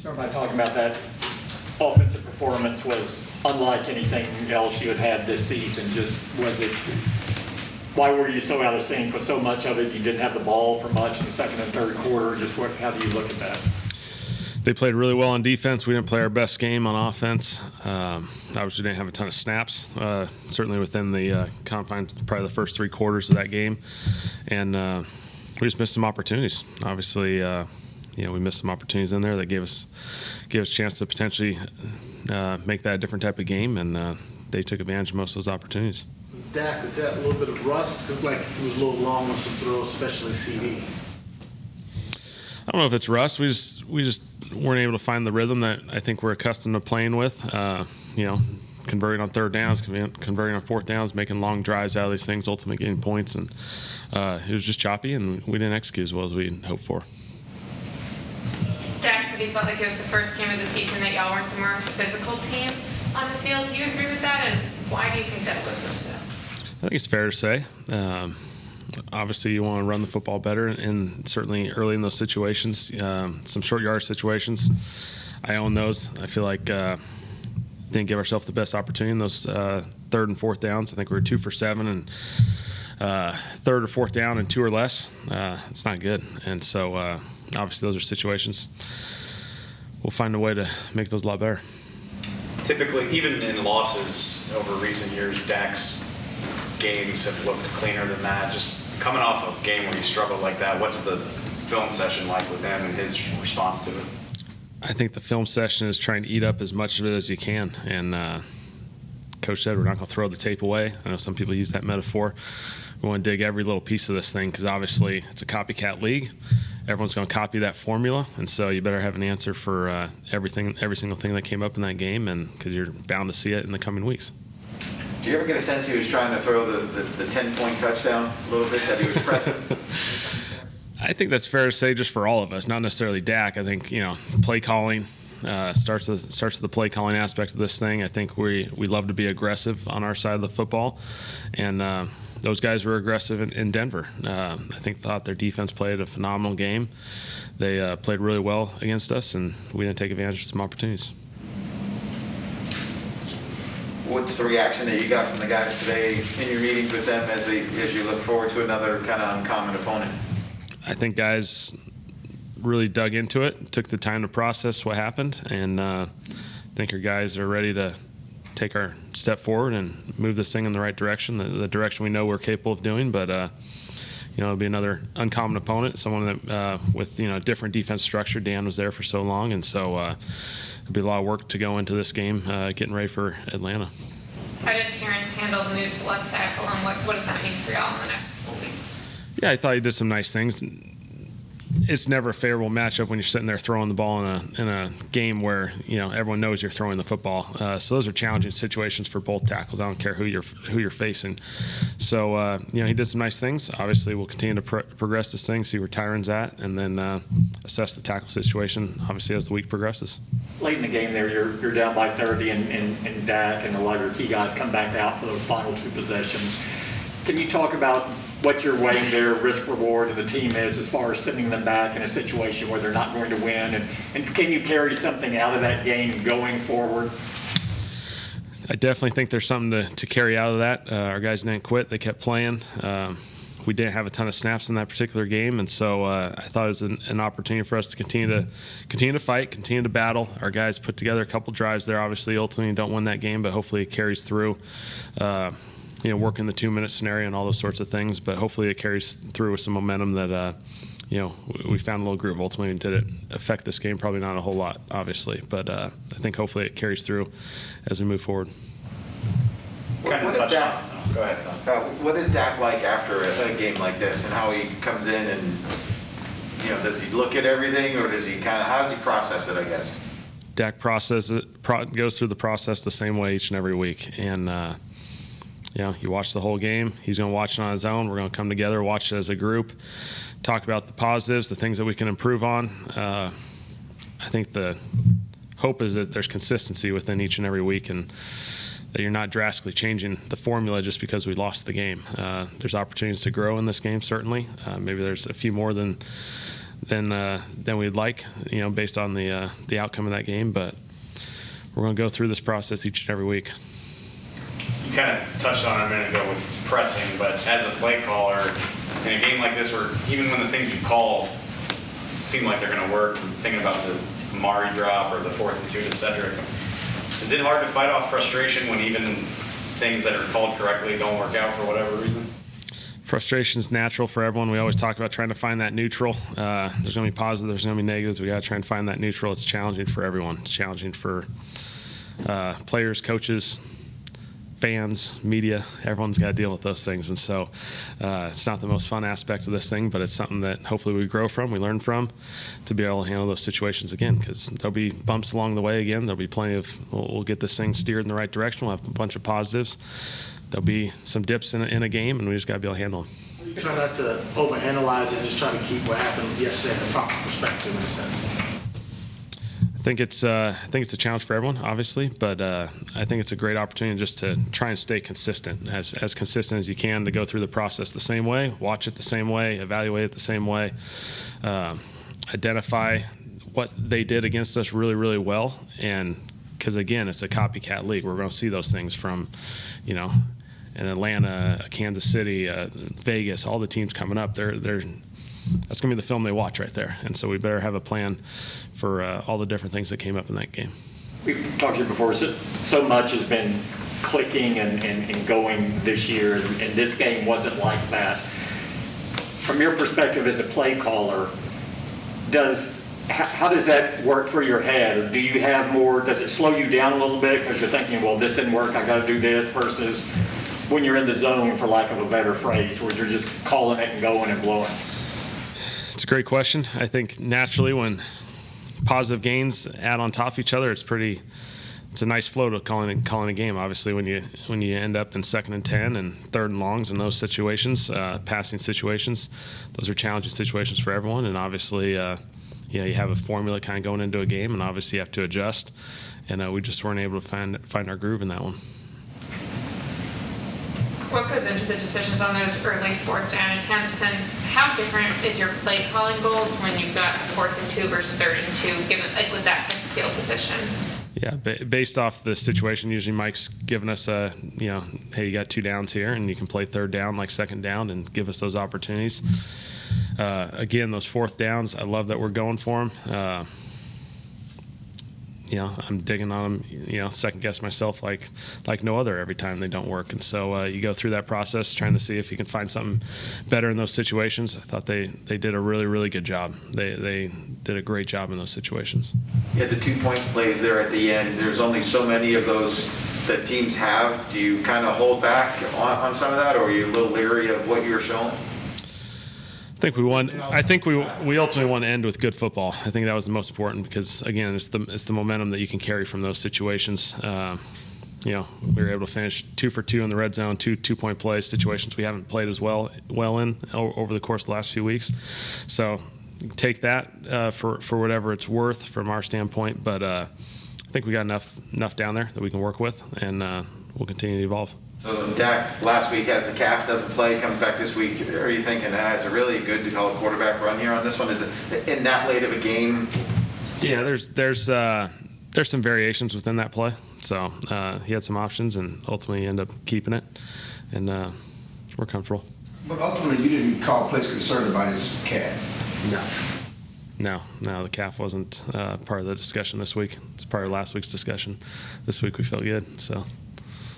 Start by talking about that offensive performance was unlike anything else you had had this season. Why were you so out of sync with so much of it? You didn't have the ball for much in the second and third quarter. How do you look at that? They played really well on defense. We didn't play our best game on offense. Obviously, didn't have a ton of snaps, certainly within the confines of probably the first three quarters of that game. And we just missed some opportunities. Obviously, we missed some opportunities in there that gave us a chance to potentially make that a different type of game, and they took advantage of most of those opportunities. Dak, is that a little bit of rust? Because like he was a little long on some throws, especially CD. I don't know if it's rust. We just weren't able to find the rhythm that I think we're accustomed to playing with. Converting on third downs, converting on fourth downs, making long drives out of these things, ultimately getting points, and it was just choppy, and we didn't execute as well as we hoped for. Dak said he felt like it was the first game of the season that y'all weren't the more physical team on the field. Do you agree with that, and why do you think that was so? I think it's fair to say. Obviously, you want to run the football better, and certainly early in those situations, some short yardage situations, I own those. I feel like didn't give ourselves the best opportunity in those third and fourth downs. I think we were 2 for 7, and third or fourth down and 2 or less. It's not good, and so obviously those are situations. We'll find a way to make those a lot better. Typically, even in losses over recent years, Dak's games have looked cleaner than that. Just coming off a game where you struggled like that, what's the film session like with him and his response to it? I think the film session is trying to eat up as much of it as you can. And Coach said we're not going to throw the tape away. I know some people use that metaphor. We want to dig every little piece of this thing because obviously it's a copycat league. Everyone's going to copy that formula, and so you better have an answer for every single thing that came up in that game, and because you're bound to see it in the coming weeks. Do you ever get a sense he was trying to throw the 10-point touchdown a little bit, that he was pressing? I think that's fair to say just for all of us, not necessarily Dak. I think, play calling starts with the play calling aspect of this thing. I think we love to be aggressive on our side of the football, and those guys were aggressive in Denver. I thought their defense played a phenomenal game. They played really well against us, and we didn't take advantage of some opportunities. What's the reaction that you got from the guys today in your meetings with them as you look forward to another kind of uncommon opponent? I think guys really dug into it, took the time to process what happened, and I think our guys are ready to take our step forward and move this thing in the right direction, the direction we know we're capable of doing. But it'll be another uncommon opponent, someone that with different defense structure. Dan was there for so long, and so there'll be a lot of work to go into this game, getting ready for Atlanta. How did Terrence handle the move to left tackle, and what does that mean for y'all in the next couple weeks? Yeah, I thought he did some nice things. It's never a favorable matchup when you're sitting there throwing the ball in a game where everyone knows you're throwing the football. So those are challenging situations for both tackles. I don't care who you're facing. So he did some nice things. Obviously, we'll continue to progress this thing, see where Tyron's at, and then assess the tackle situation. Obviously, as the week progresses. Late in the game, there you're down by 30, and Dak and a lot of your key guys come back out for those final 2 possessions. Can you talk about what you're weighing their risk reward of the team is as far as sending them back in a situation where they're not going to win, and can you carry something out of that game going forward? I definitely think there's something to carry out of that. Our guys didn't quit; they kept playing. We didn't have a ton of snaps in that particular game, and so I thought it was an opportunity for us to continue to fight, continue to battle. Our guys put together a couple drives there. Obviously, ultimately don't win that game, but hopefully it carries through. Working the 2-minute scenario and all those sorts of things, but hopefully it carries through with some momentum that, we found a little groove. Ultimately, did it affect this game? Probably not a whole lot, obviously, but I think hopefully it carries through as we move forward. What is Dak like after a game like this, and how he comes in and, does he look at everything, or does he how does he process it, I guess? Dak goes through the process the same way each and every week, and you watch the whole game. He's going to watch it on his own. We're going to come together, watch it as a group, talk about the positives, the things that we can improve on. I think the hope is that there's consistency within each and every week, and that you're not drastically changing the formula just because we lost the game. There's opportunities to grow in this game, certainly. Maybe there's a few more than than we'd like, based on the outcome of that game. But we're going to go through this process each and every week. You kind of touched on it a minute ago with pressing, but as a play caller, in a game like this where even when the things you call seem like they're going to work, I'm thinking about the Mari drop or the 4th and 2 to Cedric, is it hard to fight off frustration when even things that are called correctly don't work out for whatever reason? Frustration is natural for everyone. We always talk about trying to find that neutral. There's going to be positives, there's going to be negatives. We got to try and find that neutral. It's challenging for everyone. It's challenging for players, coaches, fans, media. Everyone's got to deal with those things. And so it's not the most fun aspect of this thing, but it's something that hopefully we grow from, we learn from, to be able to handle those situations again, because there'll be bumps along the way again. There'll be plenty of, we'll get this thing steered in the right direction. We'll have a bunch of positives. There'll be some dips in a game, and we just got to be able to handle them. Try not to overanalyze it and just try to keep what happened yesterday in the proper perspective, in a sense. I think it's a challenge for everyone, obviously, but I think it's a great opportunity just to try and stay consistent, as consistent as you can, to go through the process the same way, watch it the same way, evaluate it the same way, identify what they did against us really, really well, and because again, it's a copycat league. We're going to see those things from, in Atlanta, Kansas City, Vegas, all the teams coming up. That's going to be the film they watch right there. And so we better have a plan for all the different things that came up in that game. We've talked to you before, so much has been clicking and going this year, and this game wasn't like that. From your perspective as a play caller, how does that work for your head? Or do you have more, does it slow you down a little bit because you're thinking, well, this didn't work, I got to do this, versus when you're in the zone, for lack of a better phrase, where you're just calling it and going and blowing? It's a great question. I think naturally when positive gains add on top of each other, it's a nice flow to calling a game. Obviously, when you end up in 2nd and 10 and 3rd and longs in those situations, passing situations, those are challenging situations for everyone. And obviously, you have a formula kind of going into a game, and obviously you have to adjust. And we just weren't able to find our groove in that one. What goes into the decisions on those early 4th down attempts, and how different is your play calling goals when you've got 4th and 2 versus 3rd and 2, given with that type of field position? Yeah, based off the situation, usually Mike's giving us hey, you got 2 downs here, and you can play 3rd down like 2nd down and give us those opportunities. Again, those 4th downs, I love that we're going for them. I'm digging on them, second guess myself like no other every time they don't work. And so you go through that process trying to see if you can find something better in those situations. I thought they did a really, really good job. They did a great job in those situations. You had the 2-point plays there at the end. There's only so many of those that teams have. Do you kind of hold back on some of that, or are you a little leery of what you were showing? I think we won. I think we ultimately want to end with good football. I think that was the most important because again, it's the momentum that you can carry from those situations. We were able to finish 2 for 2 in the red zone, 2-point plays, situations we haven't played as well in over the course of the last few weeks. So take that for whatever it's worth from our standpoint. But I think we got enough down there that we can work with, and we'll continue to evolve. So Dak last week has the calf, doesn't play, comes back this week. Are you thinking, is it really good to call a quarterback run here on this one? Is it in that late of a game? Yeah, there's some variations within that play. So he had some options, and ultimately he ended up keeping it, and we're comfortable. But ultimately, you didn't call plays concerned about his calf. No, the calf wasn't part of the discussion this week. It's part of last week's discussion. This week we felt good, so.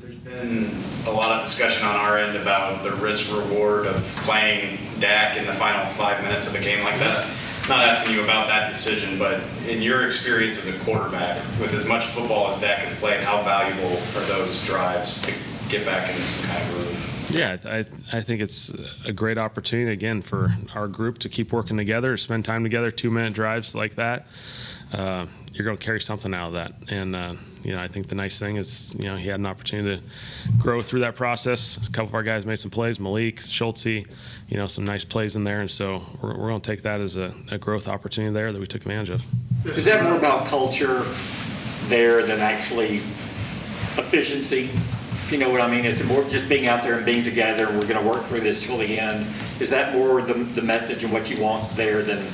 There's been a lot of discussion on our end about the risk-reward of playing Dak in the final 5 minutes of a game like that. Not asking you about that decision, but in your experience as a quarterback, with as much football as Dak has played, how valuable are those drives to get back into some kind of groove? Yeah, I think it's a great opportunity, again, for our group to keep working together, spend time together, 2-minute drives like that. You're going to carry something out of that. And, I think the nice thing is, he had an opportunity to grow through that process. A couple of our guys made some plays, Malik, Schultz, some nice plays in there. And so we're going to take that as a growth opportunity there that we took advantage of. Is that more about culture there than actually efficiency? If you know what I mean? Is it more just being out there and being together and we're going to work through this till the end? Is that more the message and what you want there than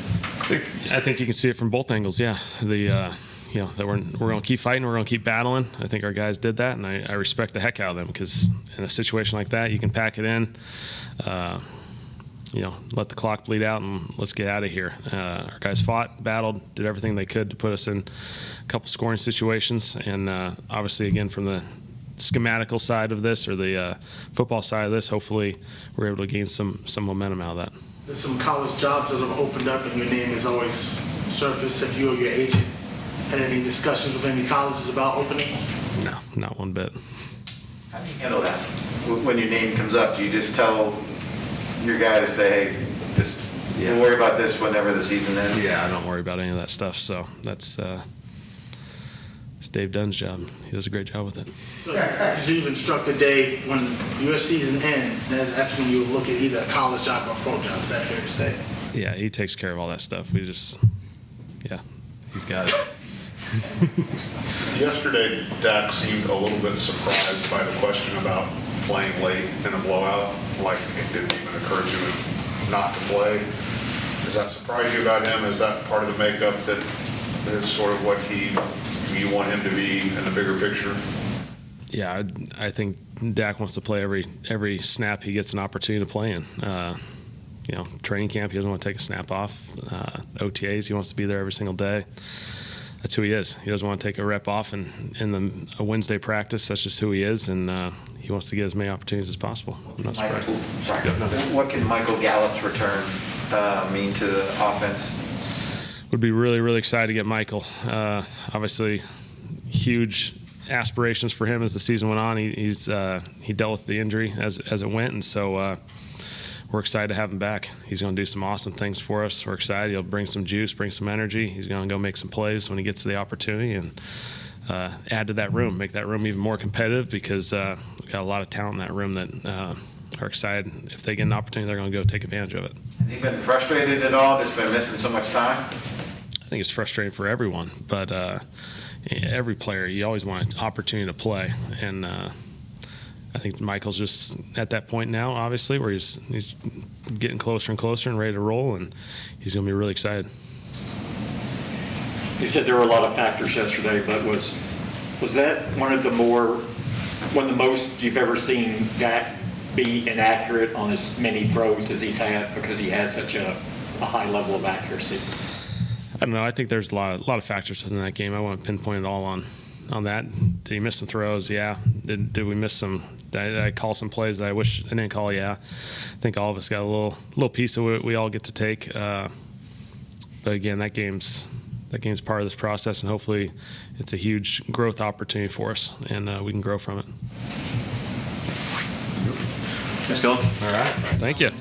I think you can see it from both angles. Yeah, that we're going to keep fighting, we're going to keep battling. I think our guys did that, and I respect the heck out of them, because in a situation like that, you can pack it in, let the clock bleed out, and let's get out of here. Our guys fought, battled, did everything they could to put us in a couple scoring situations, and obviously, again, from the schematical side of this, or the football side of this, hopefully we're able to gain some momentum out of that. There's some college jobs that have opened up, and your name has always surfaced. Have you or your agent had any discussions with any colleges about openings? No, not one bit. How do you handle that? When your name comes up, do you just tell your guy to say, hey, just we'll worry about this whenever the season ends? Yeah, I don't worry about any of that stuff. So that's it's Dave Dunn's job. He does a great job with it. So you've instructed Dave, when your season ends, that's when you look at either a college job or a pro job. Is that fair to say? Yeah, he takes care of all that stuff. He's got it. Yesterday, Dak seemed a little bit surprised by the question about playing late in a blowout, like it didn't even occur to him not to play. Does that surprise you about him? Is that part of the makeup that is sort of what you want him to be in the bigger picture? Yeah, I think Dak wants to play every snap he gets an opportunity to play in. Training camp, he doesn't want to take a snap off. OTAs, he wants to be there every single day. That's who he is. He doesn't want to take a rep off in a Wednesday practice. That's just who he is, and he wants to get as many opportunities as possible. I'm not surprised. What can Michael Gallup's return mean to the offense? Would be really, really excited to get Michael. Obviously, huge aspirations for him as the season went on. He dealt with the injury as it went, and so we're excited to have him back. He's going to do some awesome things for us. We're excited. He'll bring some juice, bring some energy. He's going to go make some plays when he gets the opportunity, and add to that room, make that room even more competitive, because we've got a lot of talent in that room that are excited. If they get an opportunity, they're going to go take advantage of it. Has he been frustrated at all, just been missing so much time? I think it's frustrating for everyone, but every player, you always want an opportunity to play, and I think Michael's just at that point now, obviously, where he's getting closer and closer and ready to roll, and he's going to be really excited. You said there were a lot of factors yesterday, but was that one of the most you've ever seen Dak be inaccurate on as many throws as he's had, because he has such a high level of accuracy? I don't know. I think there's a lot of factors within that game. I want to pinpoint it all on that. Did he miss some throws? Yeah. Did we miss some? Did I call some plays that I wish I didn't call? Yeah. I think all of us got a little piece of it we all get to take. But again, that game's part of this process, and hopefully it's a huge growth opportunity for us, and we can grow from it. Thanks, Kellen. All right. Thank you.